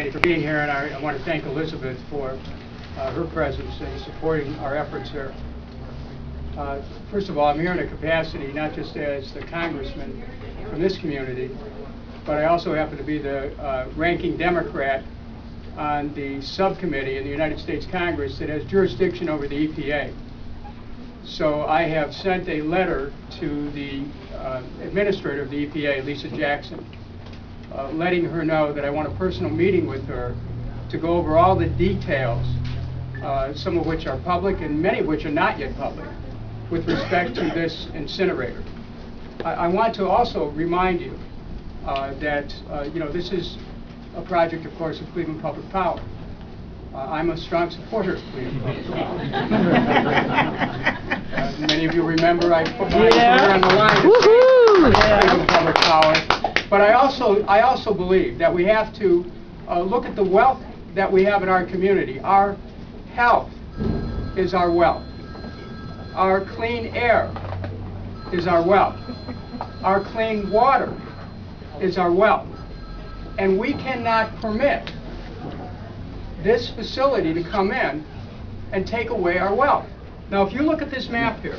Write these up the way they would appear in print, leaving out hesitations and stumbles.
for being here, and I want to thank Elizabeth for her presence and supporting our efforts here. First of all, I'm here in a capacity not just as the congressman from this community, but I also happen to be the ranking Democrat on the subcommittee in the United States Congress that has jurisdiction over the EPA. So I have sent a letter to the administrator of the EPA, Lisa Jackson, letting her know that I want a personal meeting with her to go over all the details, some of which are public and many of which are not yet public, with respect to this incinerator. I want to also remind you that this is a project, of course, of Cleveland Public Power. I'm a strong supporter of Cleveland Public Power. Many of you remember I put my career on the line to Cleveland Public Power. But I also believe that we have to look at the wealth that we have in our community. Our health is our wealth. Our clean air is our wealth. Our clean water is our wealth. And we cannot permit this facility to come in and take away our wealth. Now, if you look at this map here,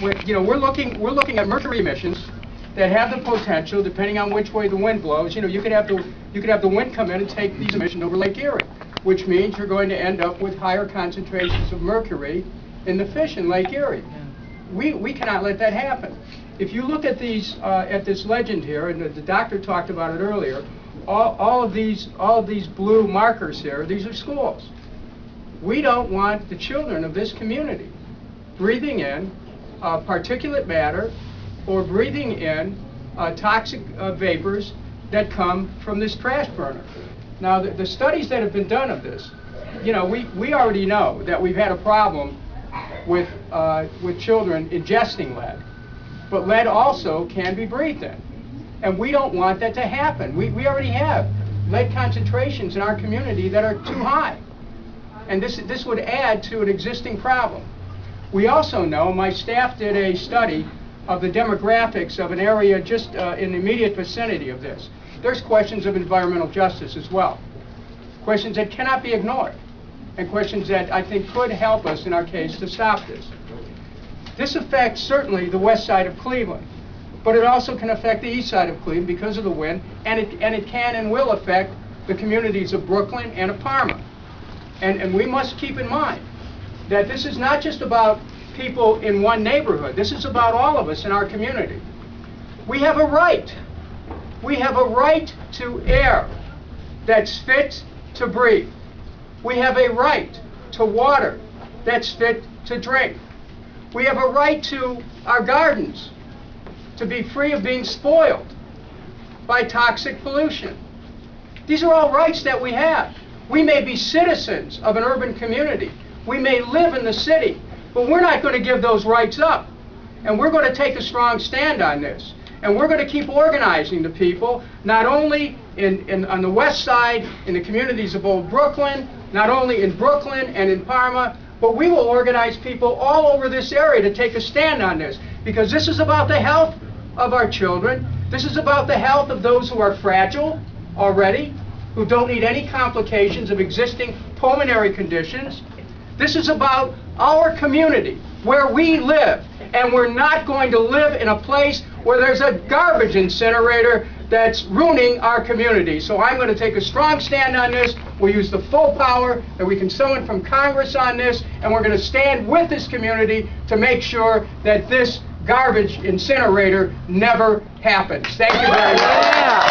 we're looking at mercury emissions that have the potential, depending on which way the wind blows. You could have the wind come in and take these emissions over Lake Erie, which means you're going to end up with higher concentrations of mercury in the fish in Lake Erie. We cannot let that happen. If you look at these at this legend here, and the doctor talked about it earlier, all of these blue markers here, these are schools. We don't want the children of this community breathing in particulate matter or breathing in toxic vapors that come from this trash burner. Now, the studies that have been done of this, we already know that we've had a problem with children ingesting lead, but lead also can be breathed in, and we don't want that to happen. We already have lead concentrations in our community that are too high, and this would add to an existing problem. We also know, my staff did a study of the demographics of an area just in the immediate vicinity of this. There's questions of environmental justice as well, questions that cannot be ignored, and questions that I think could help us in our case to stop this. This affects certainly the west side of Cleveland, but it also can affect the east side of Cleveland because of the wind, and it can and will affect the communities of Brooklyn and of Parma. And we must keep in mind that this is not just about people in one neighborhood. This is about all of us in our community. We have a right. We have a right to air that's fit to breathe. We have a right to water that's fit to drink. We have a right to our gardens to be free of being spoiled by toxic pollution. These are all rights that we have. We may be citizens of an urban community. We may live in the city, but we're not going to give those rights up. And we're going to take a strong stand on this. And we're going to keep organizing the people, not only on the west side, in the communities of Old Brooklyn, not only in Brooklyn and in Parma, but we will organize people all over this area to take a stand on this. Because this is about the health of our children. This is about the health of those who are fragile already, who don't need any complications of existing pulmonary conditions. This is about our community, where we live, and we're not going to live in a place where there's a garbage incinerator that's ruining our community. So I'm going to take a strong stand on this. We'll use the full power that we can summon from Congress on this, and we're going to stand with this community to make sure that this garbage incinerator never happens. Thank you very much.